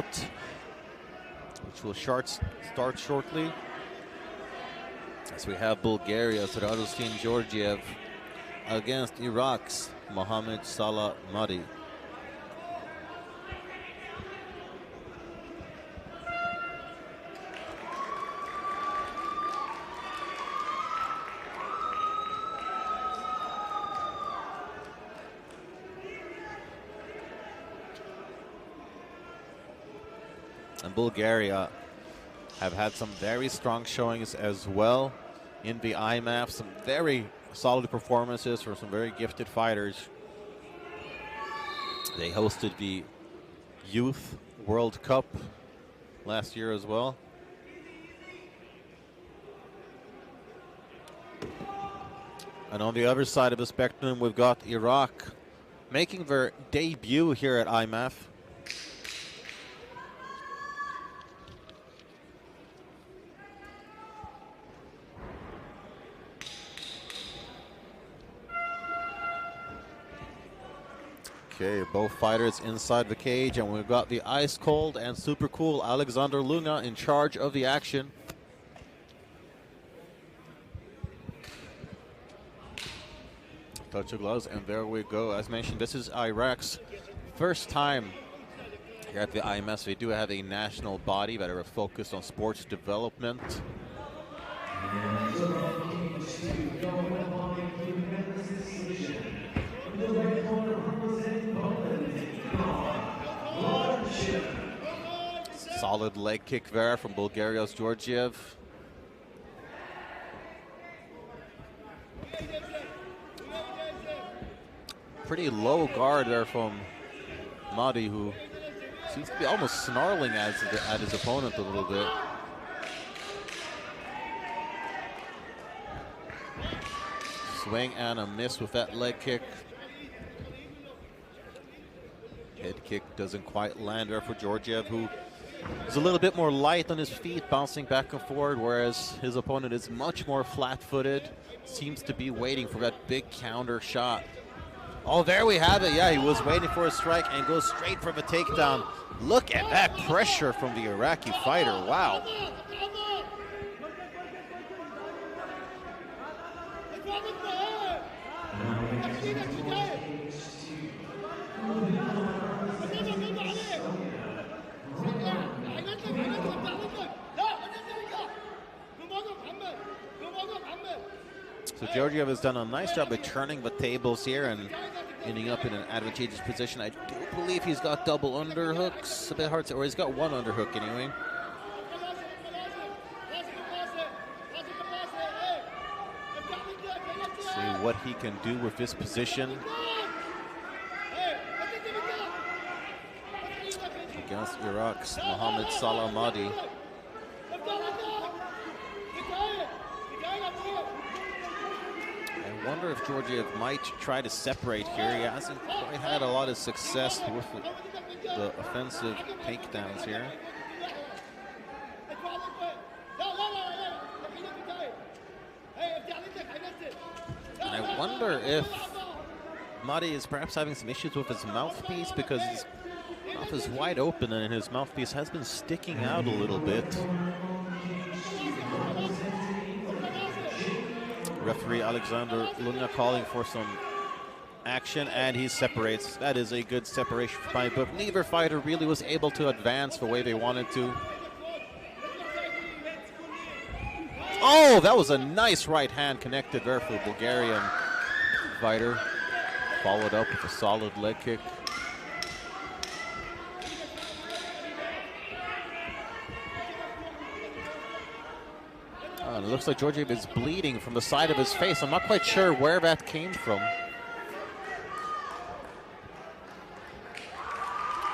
which will start shortly. As we have Bulgaria's Radostin Georgiev against Iraq's Mohammed Salah Mahdi. And Bulgaria have had some very strong showings as well in the IMMAF. Some very solid performances for some very gifted fighters. They hosted the Youth World Cup last year as well. And on the other side of the spectrum, we've got Iraq making their debut here at IMMAF. Okay, both fighters inside the cage, and we've got the ice cold and super cool Alexander Lunga in charge of the action. Touch of gloves, and there we go. As mentioned, this is Iraq's first time here at the IMS. They do have a national body that are focused on sports development. Solid leg kick there from Bulgaria's Georgiev. Pretty low guard there from Mahdi, who seems to be almost snarling at his opponent a little bit. Swing and a miss with that leg kick. Head kick doesn't quite land there for Georgiev, who is a little bit more light on his feet, bouncing back and forward, whereas his opponent is much more flat-footed. Seems to be waiting for that big counter shot. Oh, there we have it. Yeah, he was waiting for a strike and goes straight for the takedown. Look at that pressure from the Iraqi fighter. Wow. So Georgiev has done a nice job of turning the tables here and ending up in an advantageous position. I do believe he's got double underhooks. A bit hard to, or he's got one underhook anyway. See what he can do with this position against Iraq's Mohammed Salah Mahdi. I wonder if Georgiev might try to separate here. He hasn't quite had a lot of success with the offensive takedowns here. And I wonder if Mahdi is perhaps having some issues with his mouthpiece, because his mouth is wide open and his mouthpiece has been sticking out a little bit. Referee Alexander Lunga calling for some action, and he separates. That is a good separation fight, but neither fighter really was able to advance the way they wanted to. Oh, that was a nice right hand connected there for the Bulgarian fighter. Followed up with a solid leg kick. It looks like Georgiev is bleeding from the side of his face. I'm not quite sure where that came from.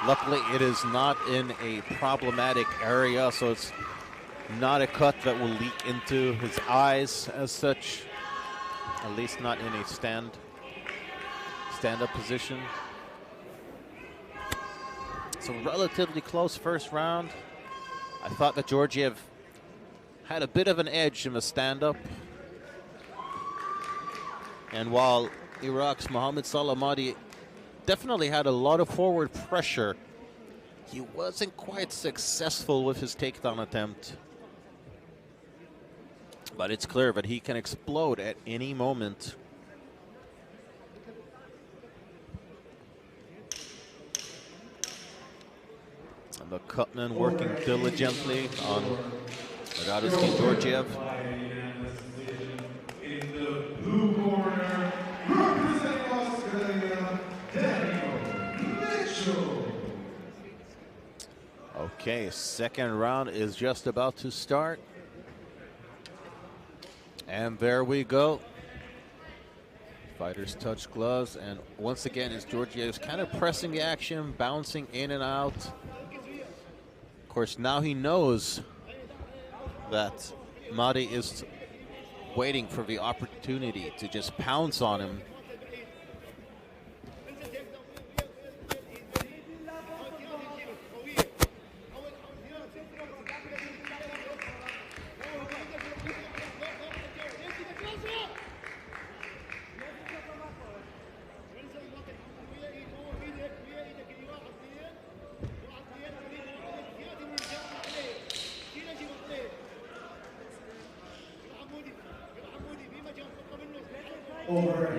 Luckily, it is not in a problematic area, so it's not a cut that will leak into his eyes as such. At least not in a stand-up position. So relatively close first round. I thought that Georgiev had a bit of an edge in the stand-up. And while Iraq's Mohammed Salah Mahdi definitely had a lot of forward pressure, He wasn't quite successful with his takedown attempt. But it's clear that he can explode at any moment. And the cutman working diligently on Radostin Georgiev. In the blue corner, representing Australia, Daniel Mitchell. Okay, second round is just about to start. And there we go. Fighters touch gloves, and once again, is Georgiev kind of pressing the action, bouncing in and out. Of course, now he knows that Mahdi is waiting for the opportunity to just pounce on him.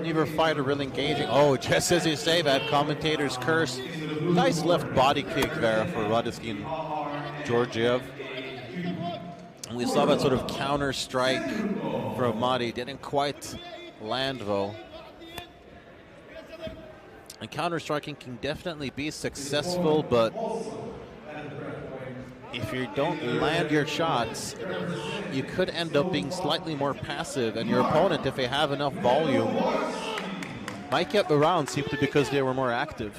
Neither fighter really engaging. Oh, just as you say that, commentators curse. Nice left body kick there for Radostin Georgiev. And we saw that sort of counter strike from Mahdi. Didn't quite land though. And counter striking can definitely be successful, but if you don't land your shots, you could end up being slightly more passive, and your opponent, if they have enough volume, might get the round simply because they were more active.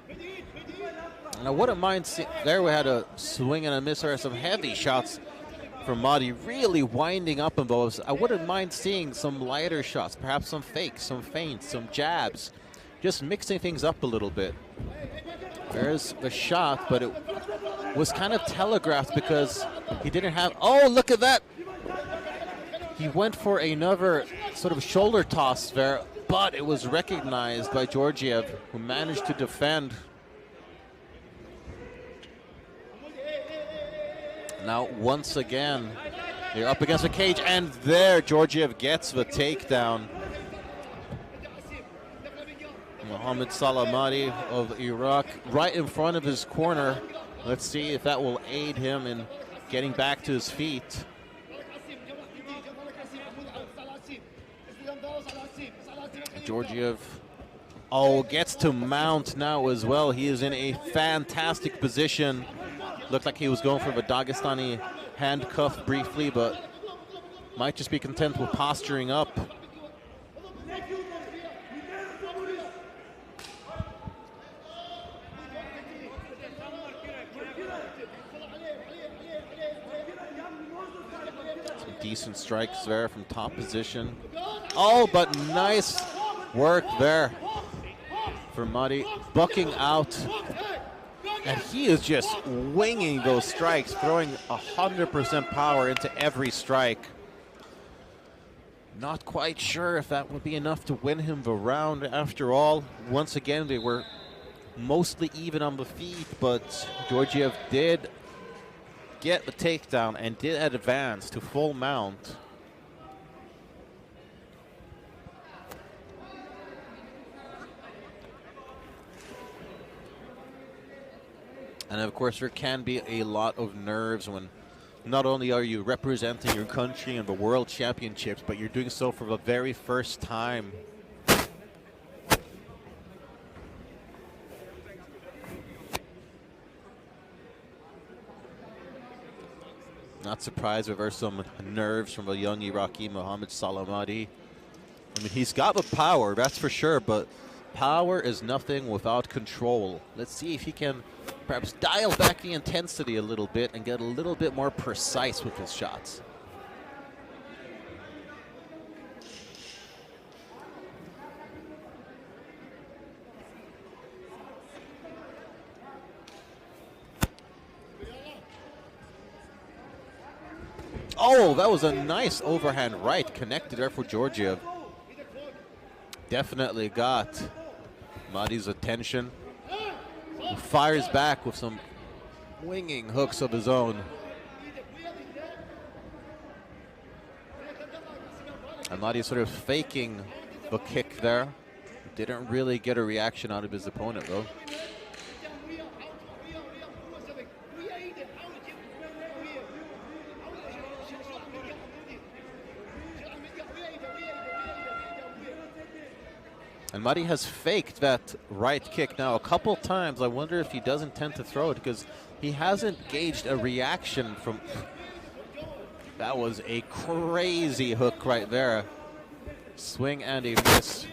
And I wouldn't mind seeing, there we had a swing and a miss, or some heavy shots from Mahdi, really winding up in those. I wouldn't mind seeing some lighter shots, perhaps some fakes, some feints, some jabs, just mixing things up a little bit. There's the shot, but it was kind of telegraphed because he didn't have, oh, look at that. He went for another sort of shoulder toss there, but it was recognized by Georgiev, who managed to defend. Now, once again, they're up against the cage, and there Georgiev gets the takedown. Mohammed Salah Mahdi of Iraq right in front of his corner. Let's see if that will aid him in getting back to his feet. Georgiev, oh, gets to mount now as well. He is in a fantastic position. Looked like he was going for the Dagestani handcuff briefly, but might just be content with posturing up. Some decent strikes there from top position. Oh, but nice work there for Mahdi, bucking out. And he is just winging those strikes, throwing 100% power into every strike. Not quite sure if that would be enough to win him the round after all. Once again, they were mostly even on the feet, but Georgiev did get the takedown and did advance to full mount. And of course, there can be a lot of nerves when not only are you representing your country in the World Championships, but you're doing so for the very first time. Not surprised if there's some nerves from a young Iraqi, Mohammed Salah Mahdi. I mean, he's got the power, that's for sure, but power is nothing without control. Let's see if he can perhaps dial back the intensity a little bit and get a little bit more precise with his shots. Oh, that was a nice overhand right, connected there for Georgiev. Definitely got Mahdi's attention. He fires back with some winging hooks of his own. And Mahdi sort of faking the kick there. Didn't really get a reaction out of his opponent though. And Mahdi has faked that right kick now a couple times. I wonder if he does intend to throw it because he hasn't gauged a reaction from... That was a crazy hook right there. Swing and a miss.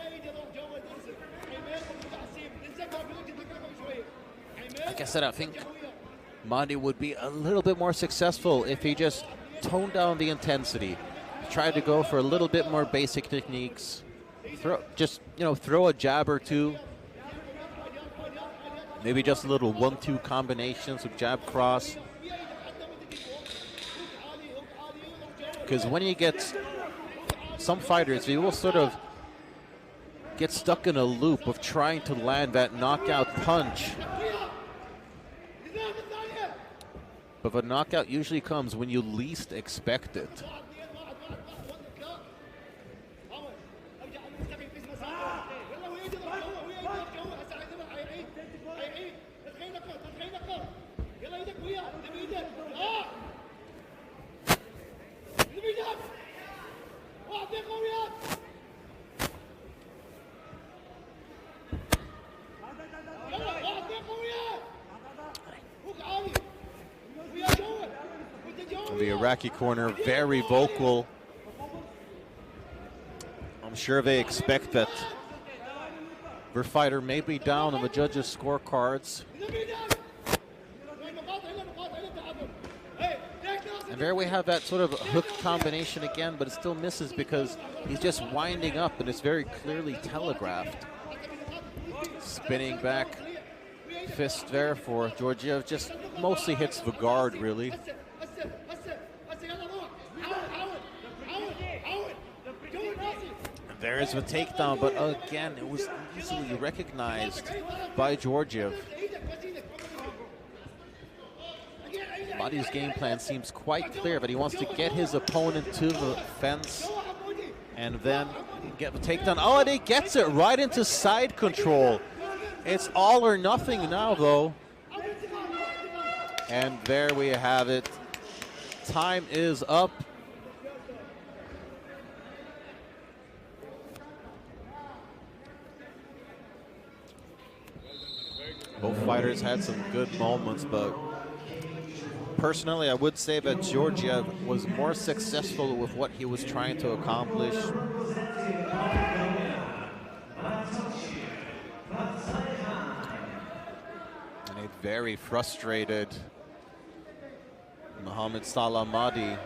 Like I said, I think Mahdi would be a little bit more successful if he just toned down the intensity. Tried to go for a little bit more basic techniques. Throw a jab or two. Maybe just a little 1-2 combinations with jab cross. Because when he gets some fighters, he will sort of get stuck in a loop of trying to land that knockout punch. But the knockout usually comes when you least expect it. The Iraqi corner very vocal. I'm sure they expect that their fighter may be down on the judges' scorecards. And there we have that sort of hook combination again, but it still misses because he's just winding up and it's very clearly telegraphed. Spinning back fist there for Georgiev, just mostly hits the guard really. There is the takedown, but again, it was easily recognized by Georgiev. Mahdi's game plan seems quite clear, but he wants to get his opponent to the fence and then get the takedown. Oh, and he gets it right into side control. It's all or nothing now, though. And there we have it. Time is up. Both fighters had some good moments, but personally, I would say that Georgiev was more successful with what he was trying to accomplish. And a very frustrated Mohammed Salah Mahdi.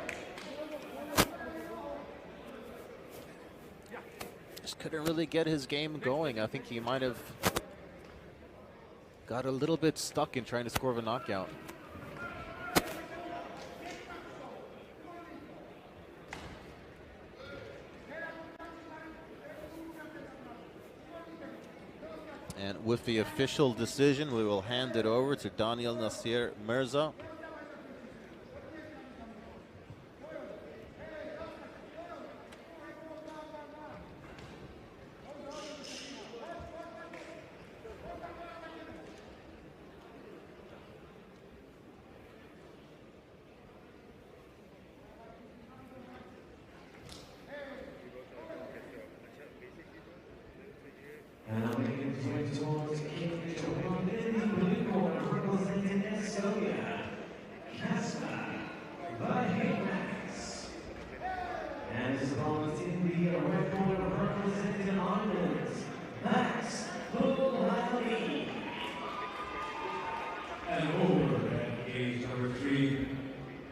Just couldn't really get his game going. I think he might have got a little bit stuck in trying to score the knockout. And with the official decision, we will hand it over to Daniel Nasir Mirza. And over at cage number 3,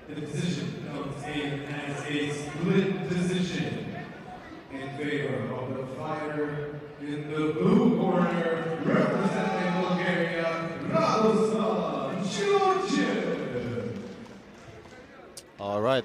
the decision comes in as a split decision in favor of the fighter in the blue corner, representing Bulgaria, Radostin, Georgiev. All right.